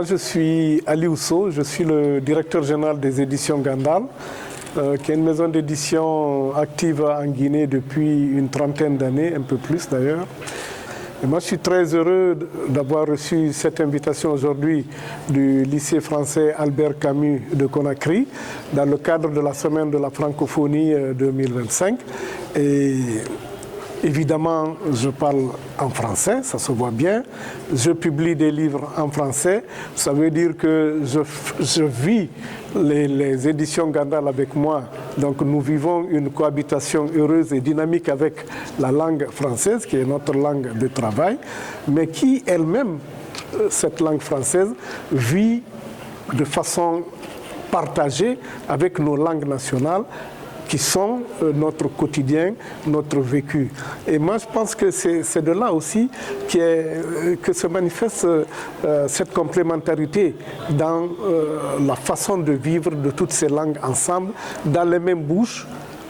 Je suis Ali Ousso, je suis le directeur général des éditions Gandal, qui est une maison d'édition active en Guinée depuis une trentaine d'années, un peu plus d'ailleurs. Et moi, je suis très heureux d'avoir reçu cette invitation aujourd'hui du lycée français Albert Camus de Conakry dans le cadre de la semaine de la francophonie 2025. Et évidemment, je parle en français, ça se voit bien. Je publie des livres en français. Ça veut dire que je vis les éditions Gandal avec moi. Donc nous vivons une cohabitation heureuse et dynamique avec la langue française, qui est notre langue de travail, mais qui elle-même, cette langue française, vit de façon partagée avec nos langues nationales, qui sont notre quotidien, notre vécu. Et moi, je pense que c'est de là aussi que se manifeste cette complémentarité dans la façon de vivre de toutes ces langues ensemble, dans les mêmes bouches,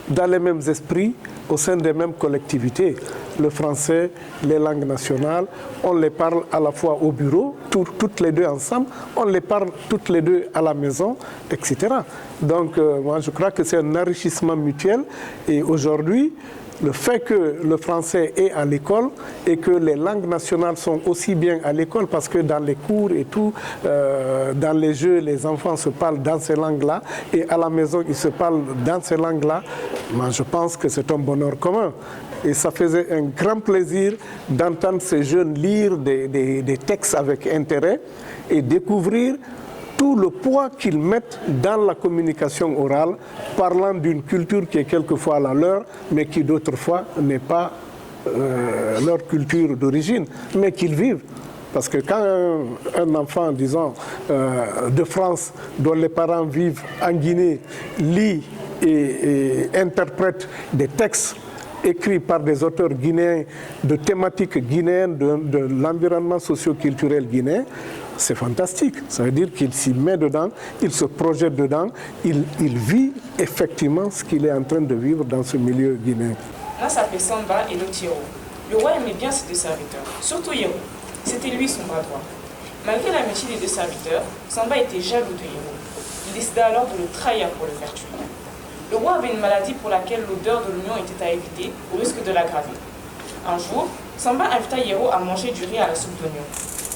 dans les mêmes esprits, au sein des mêmes collectivités. Le français, les langues nationales, on les parle à la fois au bureau, toutes les deux ensemble, on les parle toutes les deux à la maison, etc. Donc moi je crois que c'est un enrichissement mutuel et aujourd'hui, le fait que le français est à l'école et que les langues nationales sont aussi bien à l'école parce que dans les cours et tout, dans les jeux, les enfants se parlent dans ces langues-là et à la maison, ils se parlent dans ces langues-là, moi je pense que c'est un bonheur commun. Et ça faisait un grand plaisir d'entendre ces jeunes lire des textes avec intérêt et découvrir tout le poids qu'ils mettent dans la communication orale, parlant d'une culture qui est quelquefois la leur, mais qui d'autres fois n'est pas leur culture d'origine, mais qu'ils vivent. Parce que quand un enfant, disons, de France, dont les parents vivent en Guinée, lit et interprète des textes écrits par des auteurs guinéens, de thématiques guinéennes, de l'environnement socio-culturel guinéen, c'est fantastique. Ça veut dire qu'il s'y met dedans, il se projette dedans, il vit effectivement ce qu'il est en train de vivre dans ce milieu guinéen. L'un s'appelait Samba et l'autre Yero. Le roi aimait bien ses deux serviteurs, surtout Yero. C'était lui son bras droit. Malgré l'amitié des deux serviteurs, Samba était jaloux de Yero. Il décida alors de le trahir pour le faire tuer. Le roi avait une maladie pour laquelle l'odeur de l'oignon était à éviter, au risque de l'aggraver. Un jour, Samba invita Yero à manger du riz à la soupe d'oignon.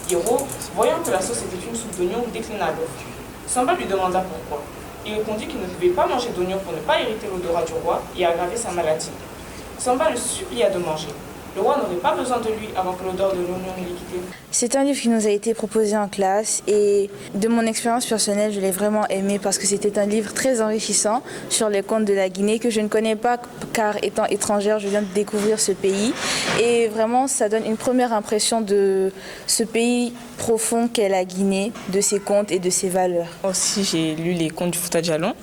Yero, voyant que la sauce était une soupe d'oignon, déclina l'offre. Samba lui demanda pourquoi. Il répondit qu'il ne pouvait pas manger d'oignon pour ne pas irriter l'odorat du roi et aggraver sa maladie. Samba le supplia de manger. Le roi n'aurait pas besoin de lui avant que l'odeur de l'oignon ne l'ait quitté. C'est un livre qui nous a été proposé en classe et de mon expérience personnelle, je l'ai vraiment aimé parce que c'était un livre très enrichissant sur les contes de la Guinée que je ne connais pas car étant étrangère, je viens de découvrir ce pays et vraiment ça donne une première impression de ce pays profond qu'est la Guinée, de ses contes et de ses valeurs. Aussi, j'ai lu les contes du Fouta Djallon.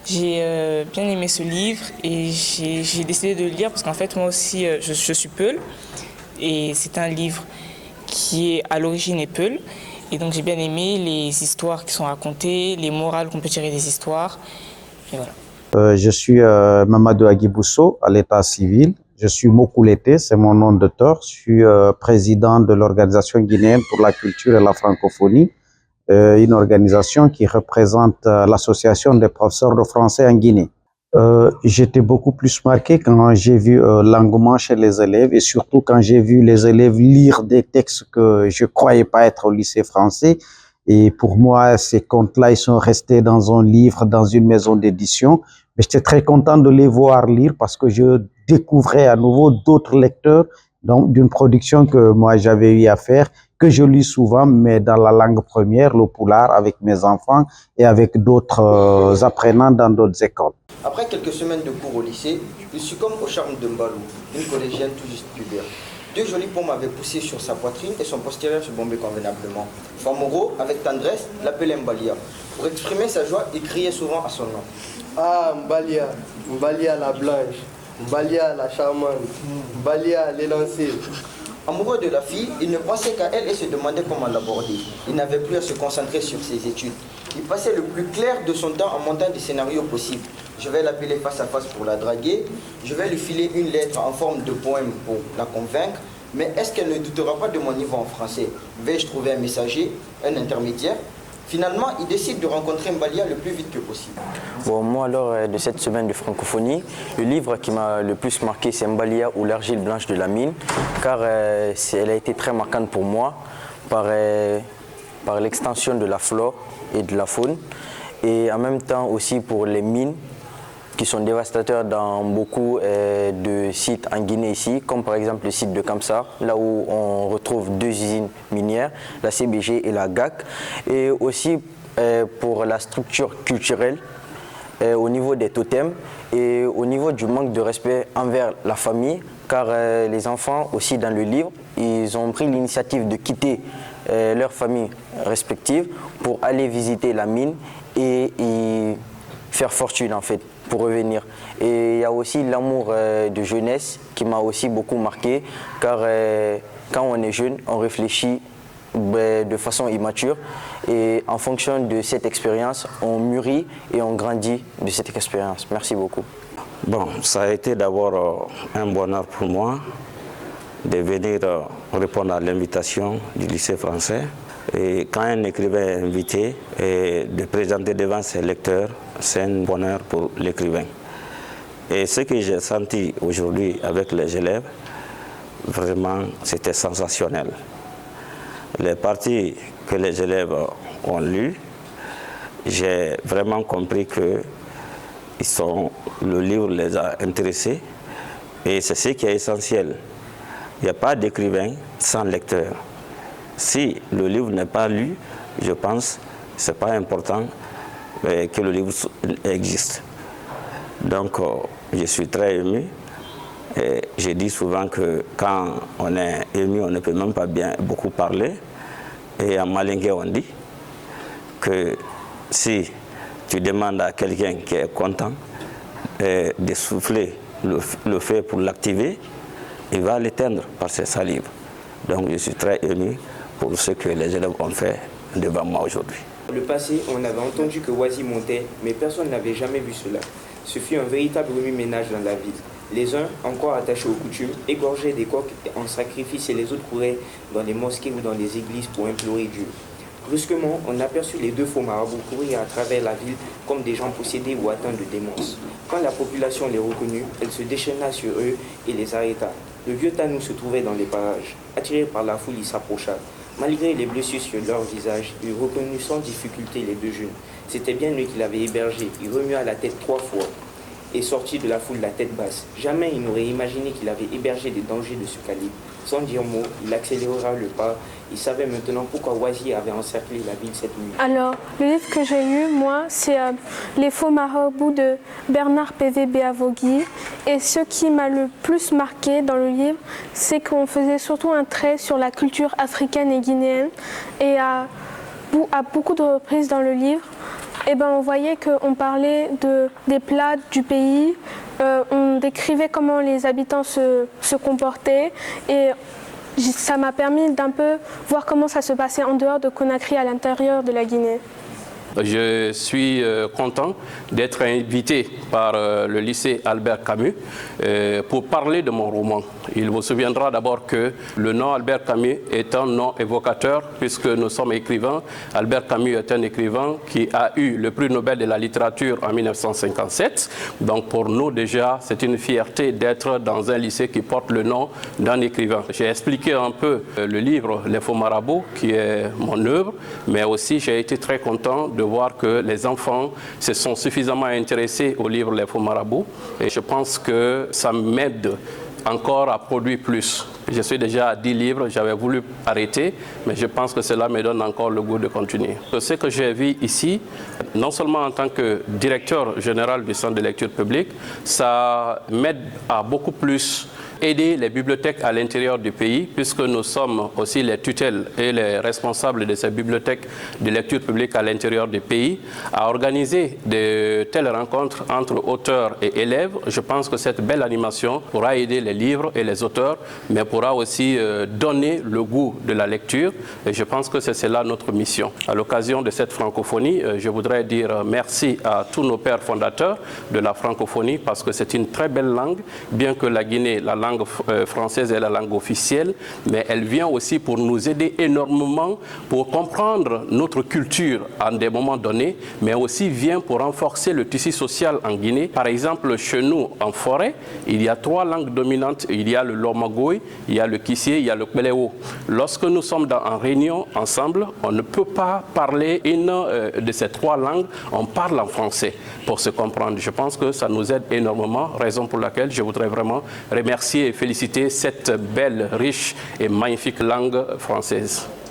J'ai bien aimé ce livre et j'ai décidé de le lire parce qu'en fait moi aussi je suis Peul et c'est un livre qui est à l'origine est Peul et donc j'ai bien aimé les histoires qui sont racontées, les morales qu'on peut tirer des histoires et voilà. Je suis Mamadou Agibousso à l'état civil. Je suis Mokoulete, c'est mon nom d'auteur. Je suis président de l'Organisation guinéenne pour la culture et la francophonie. Une organisation qui représente l'association des professeurs de français en Guinée. J'étais beaucoup plus marqué quand j'ai vu l'engouement chez les élèves et surtout quand j'ai vu les élèves lire des textes que je croyais pas être au lycée français. Et pour moi, ces contes-là, ils sont restés dans un livre, dans une maison d'édition. Mais j'étais très content de les voir lire parce que je découvrais à nouveau d'autres lecteurs donc d'une production que moi j'avais eu à faire, que je lis souvent, mais dans la langue première, le poulard, avec mes enfants et avec d'autres apprenants dans d'autres écoles. Après quelques semaines de cours au lycée, il succombe au charme de Mbalou, une collégienne tout juste pubère. Deux jolies pommes avaient poussé sur sa poitrine et son postérieur se bombait convenablement. Famoro, avec tendresse, l'appelait Mbalia. Pour exprimer sa joie, il criait souvent à son nom. Ah, Mbalia, Mbalia la blanche, Mbalia la charmante, Mbalia l'élancée. Amoureux de la fille, il ne pensait qu'à elle et se demandait comment l'aborder. Il n'avait plus à se concentrer sur ses études. Il passait le plus clair de son temps en montant des scénarios possibles. Je vais l'appeler face à face pour la draguer. Je vais lui filer une lettre en forme de poème pour la convaincre. Mais est-ce qu'elle ne doutera pas de mon niveau en français? Vais-je trouver un messager? un intermédiaire. Finalement, il décide de rencontrer Mbalia le plus vite que possible. Bon, moi, lors de cette semaine de francophonie, le livre qui m'a le plus marqué, c'est Mbalia ou l'argile blanche de la mine, car elle a été très marquante pour moi par l'extension de la flore et de la faune, et en même temps aussi pour les mines qui sont dévastateurs dans beaucoup de sites en Guinée ici, comme par exemple le site de Kamsa, là où on retrouve 2 usines minières, la CBG et la GAC, et aussi pour la structure culturelle au niveau des totems et au niveau du manque de respect envers la famille, car les enfants aussi dans le livre, ils ont pris l'initiative de quitter leurs familles respectives pour aller visiter la mine et y faire fortune en fait, pour revenir. Et il y a aussi l'amour de jeunesse qui m'a aussi beaucoup marqué, car quand on est jeune, on réfléchit de façon immature et en fonction de cette expérience, on mûrit et on grandit de cette expérience. Merci beaucoup. Bon, ça a été d'abord un bonheur pour moi de venir répondre à l'invitation du lycée français. Et quand un écrivain est invité et de présenter devant ses lecteurs, c'est un bonheur pour l'écrivain. Et ce que j'ai senti aujourd'hui avec les élèves, vraiment, c'était sensationnel. Les parties que les élèves ont lues, j'ai vraiment compris que le livre les a intéressés et c'est ce qui est essentiel. Il n'y a pas d'écrivain sans lecteur. Si le livre n'est pas lu, je pense que ce n'est pas important que le livre existe. Donc, je suis très ému. Et je dis souvent que quand on est ému, on ne peut même pas beaucoup parler. Et en malingué, on dit que si tu demandes à quelqu'un qui est content de souffler le feu pour l'activer, il va l'éteindre par ses salives. Donc, je suis très ému pour ce que les élèves ont fait devant moi aujourd'hui. Dans le passé, on avait entendu que Wazi montait, mais personne n'avait jamais vu cela. Ce fut un véritable remue-ménage dans la ville. Les uns, encore attachés aux coutumes, égorgeaient des coqs en sacrifice et les autres couraient dans les mosquées ou dans les églises pour implorer Dieu. Brusquement, on aperçut les 2 faux marabouts courir à travers la ville comme des gens possédés ou atteints de démence. Quand la population les reconnut, elle se déchaîna sur eux et les arrêta. Le vieux Tanou se trouvait dans les parages. Attiré par la foule, il s'approcha. Malgré les blessures sur leur visage, il reconnut sans difficulté les 2 jeunes. C'était bien lui qui l'avait hébergé. Il remua la tête 3 fois et sortit de la foule la tête basse. Jamais il n'aurait imaginé qu'il avait hébergé des dangers de ce calibre. Sans dire mot, il accéléra le pas. Il savait maintenant pourquoi Wazi avait encerclé la ville cette nuit. Alors, le livre que j'ai lu, moi, c'est Les faux marabouts de Bernard P.V. Béavogui. Et ce qui m'a le plus marqué dans le livre, c'est qu'on faisait surtout un trait sur la culture africaine et guinéenne. Et à beaucoup de reprises dans le livre, on voyait qu'on parlait des plats du pays, on décrivait comment les habitants se comportaient et ça m'a permis d'un peu voir comment ça se passait en dehors de Conakry, à l'intérieur de la Guinée. Je suis content d'être invité par le lycée Albert Camus pour parler de mon roman. Il vous souviendra d'abord que le nom Albert Camus est un nom évocateur puisque nous sommes écrivains. Albert Camus est un écrivain qui a eu le prix Nobel de la littérature en 1957. Donc pour nous déjà, c'est une fierté d'être dans un lycée qui porte le nom d'un écrivain. J'ai expliqué un peu le livre Les faux marabouts qui est mon œuvre, mais aussi j'ai été très content de voir que les enfants se sont suffisamment intéressés au livre Les faux marabouts et je pense que ça m'aide encore à produire plus. Je suis déjà à 10 livres, j'avais voulu arrêter, mais je pense que cela me donne encore le goût de continuer. Ce que j'ai vu ici, non seulement en tant que directeur général du Centre de lecture publique, ça m'aide à beaucoup plus aider les bibliothèques à l'intérieur du pays, puisque nous sommes aussi les tutelles et les responsables de ces bibliothèques de lecture publique à l'intérieur du pays, à organiser de telles rencontres entre auteurs et élèves. Je pense que cette belle animation pourra aider les livres et les auteurs, mais pourra aussi donner le goût de la lecture. Et je pense que c'est cela notre mission. À l'occasion de cette francophonie, je voudrais dire merci à tous nos pères fondateurs de la francophonie, parce que c'est une très belle langue, bien que la Guinée, la langue langue française est la langue officielle, mais elle vient aussi pour nous aider énormément pour comprendre notre culture à des moments donnés, mais aussi vient pour renforcer le tissu social en Guinée. Par exemple, chez nous, en forêt, il y a 3 langues dominantes. Il y a le Lomagoy, il y a le Kissé, il y a le Kbeléo. Lorsque nous sommes en réunion ensemble, on ne peut pas parler une de ces 3 langues, on parle en français pour se comprendre. Je pense que ça nous aide énormément, raison pour laquelle je voudrais vraiment remercier et féliciter cette belle, riche et magnifique langue française.